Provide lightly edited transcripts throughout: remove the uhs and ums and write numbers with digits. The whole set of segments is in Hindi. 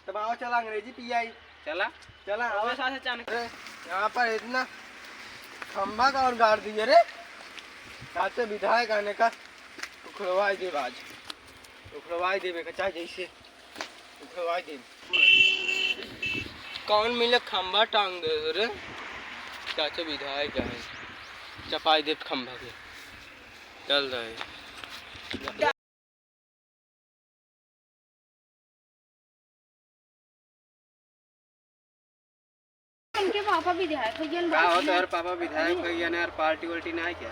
तब आओ चला अंग्रेजी पीआई। चला चला आओ। अचानक यहाँ पर इतना खंभा का और गाड़ दिए रे। से विधायक आने का उखड़वाई दे आज, उखड़वाई देवे कचा जैसे उखड़वाई दे। कौन मिले खंभा टांग दे रे। चाचा विधायक है चपाई दे खंभा के चल रहे। उनके पापा विधायक है क्या होता है? पापा विधायक है यार, पार्टी वार्टी ना है क्या?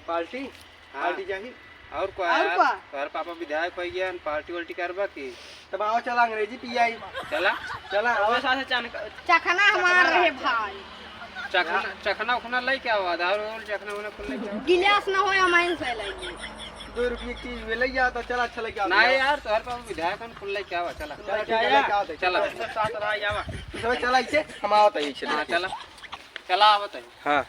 पार्टी पार्टी चाहिए और को यार पापा विधायक है यार, पार्टी वार्टी करबा की। तब आओ चला अंग्रेजी पीआई। चला चला आओ। चखना हमारा रहे भाई। चखना उखना लाई क्या हुआ? आधार और चखना उखना खुल नहीं गिलास ना हो हमारे से लाइए। 2 रुपये की चीज ले लिया तो चला अच्छा लगा। नहीं यार तो हर पापा विधायक खुल लाई क्या हुआ? चला चला साथ रहा जावा तो चला इसे हम आओ तई चला। हां चला चला आवत है। हां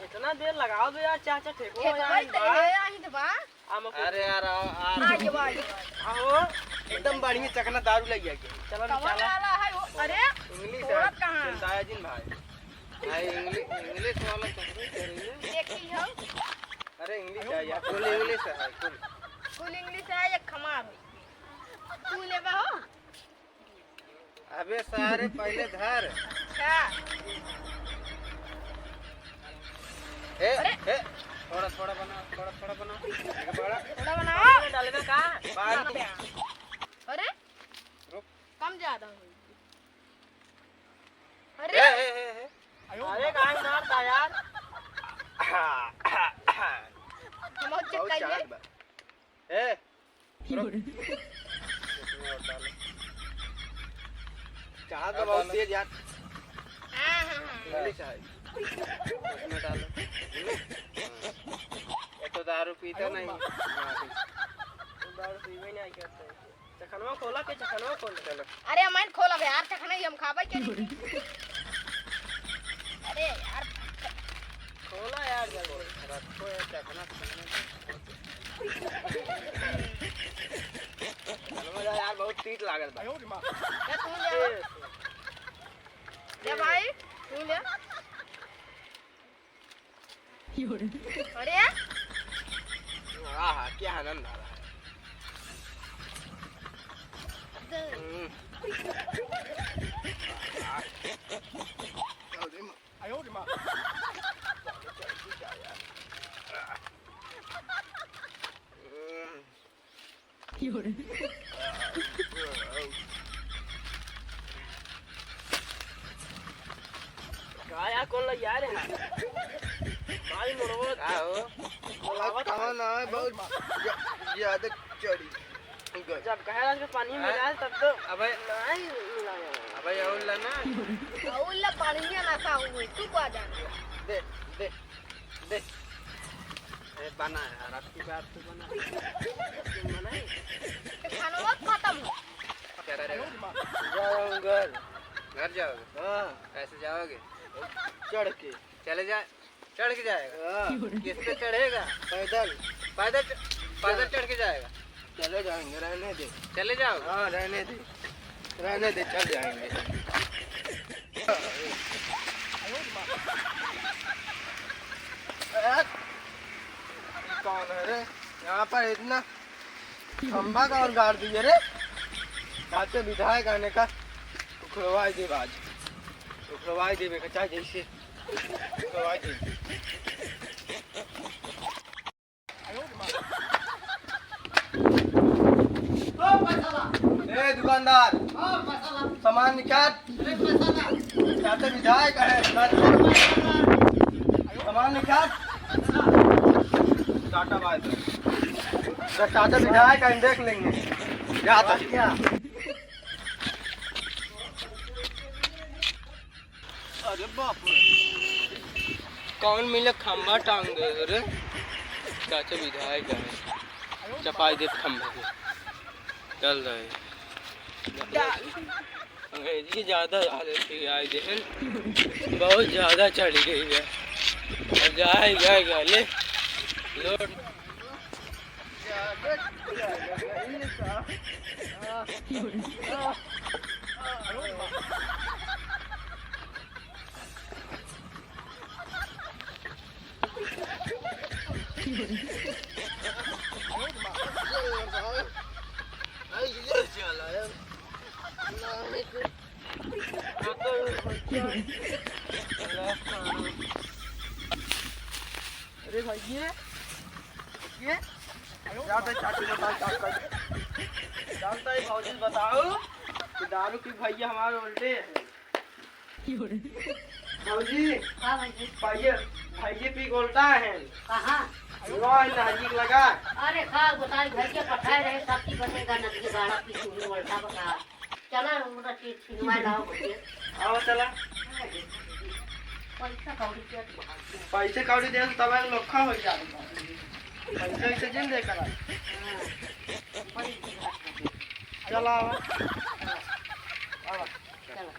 इतना देर लगाओ दो यार चाचा ठेको यार। अरे यार आगे बागे आओ एकदम बढ़िया चकना दारू लग गया। चलो चला है वो। अरे इंग्लिश औरत कहां है? है जिन भाई। भाई इंग्लिश वाला देखी हो। अरे इंग्लिश है यार, फुल इंग्लिश है। फुल इंग्लिश है एक खमार तू लेबा हो। अबे सारे पहले धर। क्या ए थोड़ा थोड़ा बना, थोड़ा बना, थोड़ा बनाओ। डालना का बाहर। अरे रुक कम ज्यादा हो। ए अरे ए अरे कहां मारता यार। हम बहुत चक्का चाहत बा। ए चाहत बा बहुत तेज यार। हां इंग्लिश है उसमें डालो। ये तो दारू पीता नहीं। दारू पीवे नहीं करते। चखनवा खोला के चखनवा खोल। चलो अरे हमारे खोला यार चखना ही हम खाबा के नहीं। अरे यार खोला यार जल्दी रखो ये चखना। चलो यार बहुत तीत लागल बा। क्या तू ले ले भाई तू ले। अरे आहा क्या आनंद आ रहा है। यार कौन ला यार है भाई मोरवत आओ कौन है बहुत ज्यादा चढ़ी। जब कहे के पानी में डाल तब तो अबे नहीं मिलाया। अबे और लेना उल्ला पानी में ना खाऊं तू को आ जाना। दे दे दे ए बना यार आपकी बात तो बना। तुम बनाए खाना बहुत खत्म हो। क्या रहेगा? जाऊंगा घर जाओगे? हाँ कैसे जाओगे? चढ़ के चले जाए। चढ़ के जाएगा? किस पे चढ़ेगा? पैदल पैदल पैदल चढ़ के जाएगा। चले जाएंगे रहने दे। चले जाओ? हाँ रहने दे चल जाएंगे। कौन है रे? यहाँ पर इतना खंभा का और गाड़ दिए रे। चाचा विधायक आने का उखड़वाई दे आज, उखड़वाई देवे कचा जैसे उखड़वाई दे। ए दुकानदार सामान निकाल। चाचा विधायक है सामान निकाल। Tata bye. चाचा विधायक है देख लेंगे जाता क्या। अरे बाप रे कौन मिले खंभा टांग दे रे। चाचा विधायक है चपाई दे खंभा के चल रहे। अंग्रेजी ज्यादा आए देहन बहुत ज्यादा चढ़ गई है। जाए गए गले लोड अरे भाई ये जाता चाची बताओ जानता है भाजी बताओ कि दारू की भैया हमारे उल्टे है भाजी हाँ भाई भैया भैया पी उल्टा है कहाँ नजदीक लगा अरे खा बताई घर के पठाए रहे सब्जी बनेगा नदी के गाड़ा की चूड़ी उल्टा बता चला उनका चीज छिलवा लाओ भैया आओ चला पैसा कौड़ी के पैसे कौड़ी दे तब लोखा हो जाएगा पैसे ऐसे जिन दे करा चला आओ चलो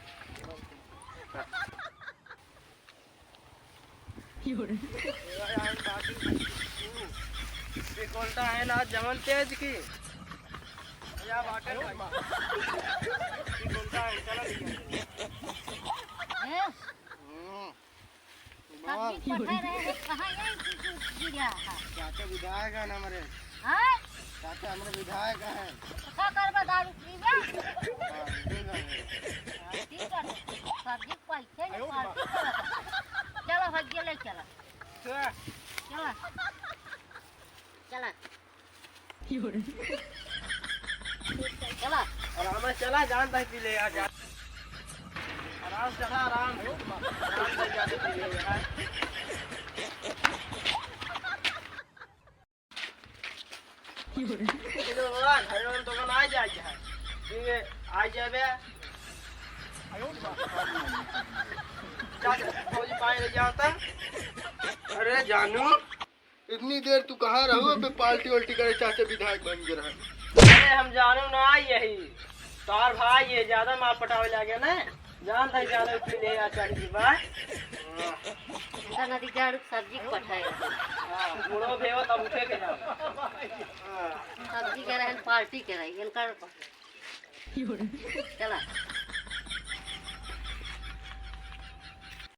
उल्टा है ना जमन तेज की या बाटे उल्टा है चला सब्जी पठाए रहे कहाँ ये गिरा चाचा विधायक है ना हमारे हाँ चाचा हमारे विधायक है क्या करबा दारू पीबे ठीक है सब्जी पैसे ने पार्टी करता चलो भैया ले चला चला चला चला आराम से चला जान तक पी ले यार आराम से चला आराम से जाते पी ले यार भगवान हरिओम तो कौन आ जाए ठीक है आ जाबे फौजी पाए ले जाता अरे जानू इतनी देर तू कहाँ रहो पे पार्टी उल्टी करे चाचा विधायक बन गया अरे हम जानू ना यही तार भाई ये ज्यादा माल पटावे लगे ना जान था ज्यादा पी ले आ चाची की बात इनका नदी झाड़ू सब्जी पठाए गुड़ो भेव तब उठे के जाओ सब्जी के रहे पार्टी के रही इनका चला